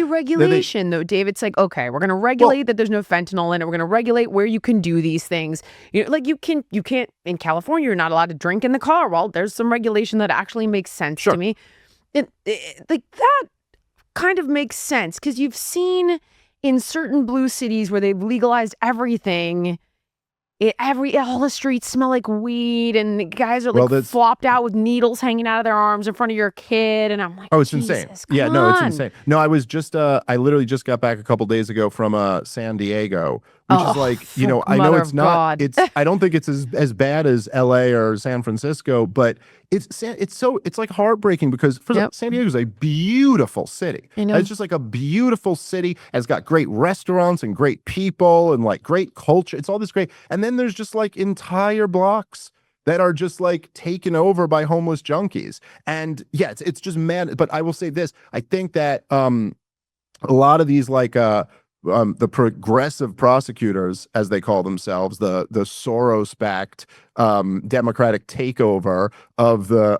regulation, though, Dave. It's like, okay, we're going to regulate that there's no fentanyl in it. We're going to regulate where you can do these things. Like you can't in California, you're not allowed to drink in the car. Well, there's some regulation that actually makes sense to me. Like that kind of makes sense because you've seen in certain blue cities where they've legalized everything. All the streets smell like weed, and the guys are like flopped out with needles hanging out of their arms in front of your kid, and I'm like, oh, it's insane. Yeah, no, it's insane. No, I was just, I literally just got back a couple days ago from San Diego, which is like, I know it's not, I don't think it's as bad as LA or San Francisco, but it's like heartbreaking because first of all, San Diego is a beautiful city. It's just like a beautiful city. It's got great restaurants and great people and like great culture. It's all this great. And then there's just like entire blocks that are just like taken over by homeless junkies. And yeah, it's just mad. But I will say this, I think that a lot of these like the progressive prosecutors, as they call themselves, the Soros-backed democratic takeover of the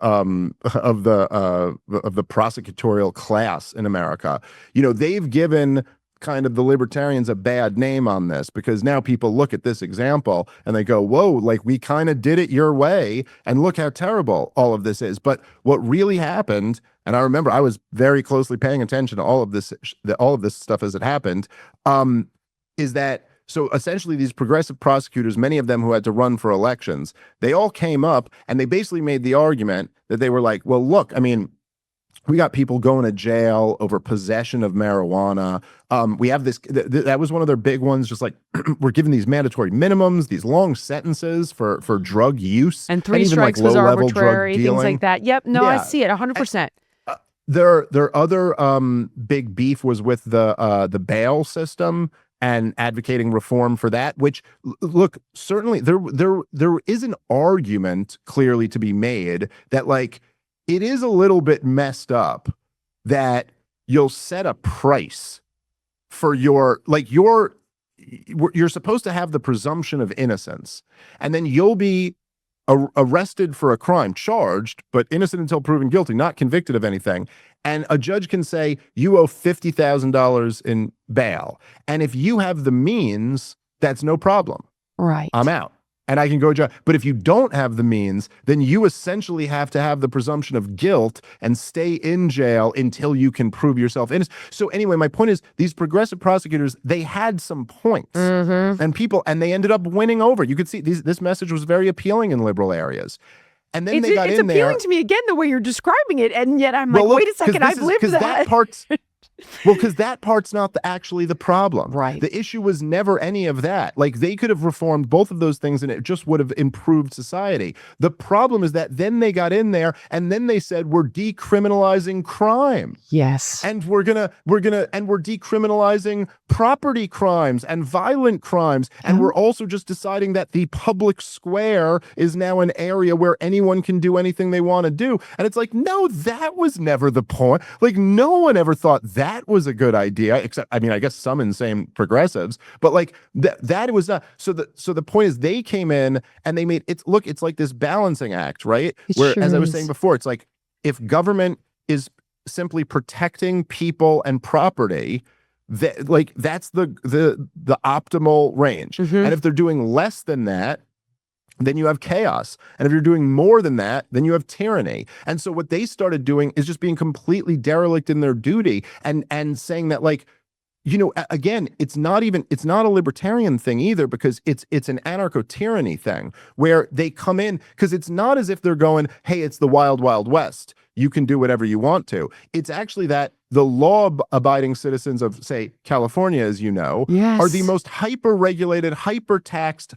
prosecutorial class in America. They've given kind of the libertarians a bad name on this because now people look at this example and they go, whoa, like we kind of did it your way and look how terrible all of this is. But what really happened, and I remember I was very closely paying attention to all of this stuff as it happened, is that so essentially these progressive prosecutors, many of them who had to run for elections, they all came up and they basically made the argument that they were like, well, look, I mean, we got people going to jail over possession of marijuana. We have this, that was one of their big ones, just like we're giving these mandatory minimums, these long sentences for drug use. And 3 strikes like was arbitrary, things like that. Yep, no, I see it 100%. Their other big beef was with the bail system and advocating reform for that, which, look, certainly there is an argument clearly to be made that like, it is a little bit messed up that you'll set a price for you're supposed to have the presumption of innocence, and then you'll be arrested for a crime, charged, but innocent until proven guilty, not convicted of anything. And a judge can say, you owe $50,000 in bail. And if you have the means, that's no problem. Right. I'm out. And I can go to jail. But if you don't have the means, then you essentially have to have the presumption of guilt and stay in jail until you can prove yourself innocent. So anyway, my point is these progressive prosecutors, they had some points and they ended up winning over. You could see this message was very appealing in liberal areas. And then they got in there. It's appealing to me again, the way you're describing it. And yet I'm like, wait a second, I've lived that. Because that part's not actually the problem. Right. The issue was never any of that. Like they could have reformed both of those things and it just would have improved society. The problem is that then they got in there and then they said, we're decriminalizing crime. Yes. And we're decriminalizing property crimes and violent crimes. And we're also just deciding that the public square is now an area where anyone can do anything they want to do. And it's like, no, that was never the point. Like no one ever thought that was a good idea, except, I mean, I guess some insane progressives, but like that was not. So the point is they came in and they made it's like this balancing act, right? As I was saying before, it's like if government is simply protecting people and property, that's the optimal range. And if they're doing less than that, then you have chaos. And if you're doing more than that, then you have tyranny. And so what they started doing is just being completely derelict in their duty and saying that, like, again, it's not a libertarian thing either, because it's an anarcho-tyranny thing where they come in, because it's not as if they're going, hey, it's the wild, wild west. You can do whatever you want to. It's actually that the law-abiding citizens of, say, California, as you know, are the most hyper-regulated, hyper-taxed,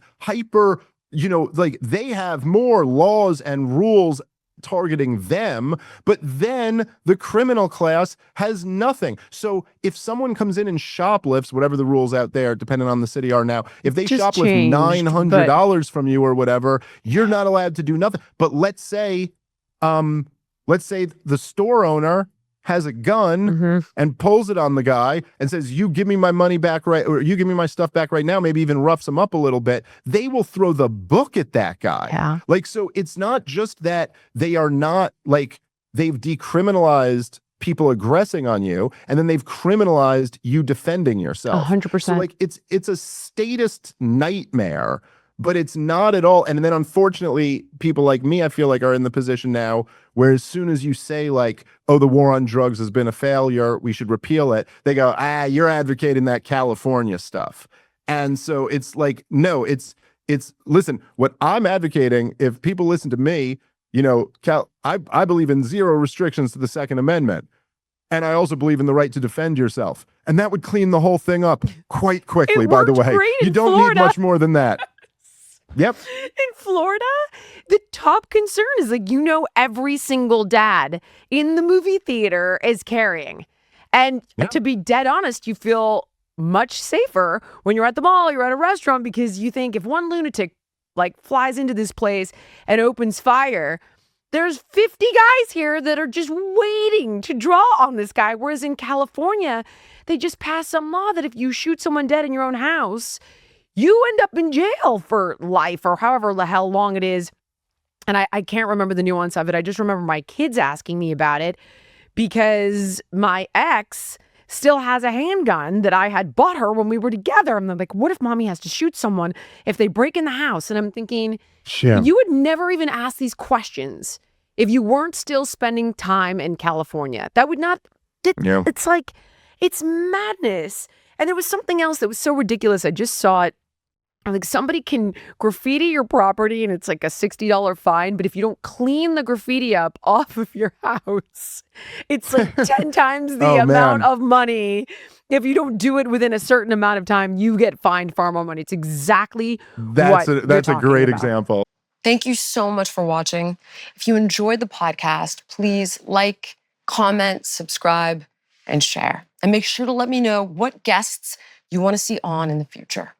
like they have more laws and rules targeting them, but then the criminal class has nothing. So if someone comes in and shoplifts, whatever the rules out there, depending on the city are now, if they shoplift $900 from you or whatever, you're not allowed to do nothing. But let's say the store owner has a gun and pulls it on the guy and says, you give me my money back or you give me my stuff back right now, maybe even roughs him up a little bit, they will throw the book at that guy. Yeah. Like, so it's not just that they are not, like, they've decriminalized people aggressing on you, and then they've criminalized you defending yourself. 100%. So like it's a statist nightmare, but it's not at all. And then unfortunately, people like me, I feel like, are in the position now where as soon as you say like, oh, the war on drugs has been a failure, we should repeal it, they go, you're advocating that California stuff. And so it's like, no, it's listen, what I'm advocating, if people listen to me, you know, I believe in zero restrictions to the Second Amendment. And I also believe in the right to defend yourself. And that would clean the whole thing up quite quickly, by the way. You don't need much more than that. Yep. In Florida, the top concern is like, you know, every single dad in the movie theater is carrying. And to be dead honest, you feel much safer when you're at the mall, you're at a restaurant, because you think if one lunatic like flies into this place and opens fire, there's 50 guys here that are just waiting to draw on this guy. Whereas in California, they just passed some law that if you shoot someone dead in your own house, you end up in jail for life or however the hell long it is. And I can't remember the nuance of it. I just remember my kids asking me about it because my ex still has a handgun that I had bought her when we were together. And they're like, what if mommy has to shoot someone if they break in the house? And I'm thinking, you would never even ask these questions if you weren't still spending time in California. That would not, it's like, it's madness. And there was something else that was so ridiculous. I just saw it. Like somebody can graffiti your property and it's like a $60 fine. But if you don't clean the graffiti up off of your house, it's like 10 times the amount of money. If you don't do it within a certain amount of time, you get fined far more money. It's exactly that's a great example. Thank you so much for watching. If you enjoyed the podcast, please like, comment, subscribe, and share. And make sure to let me know what guests you want to see on in the future.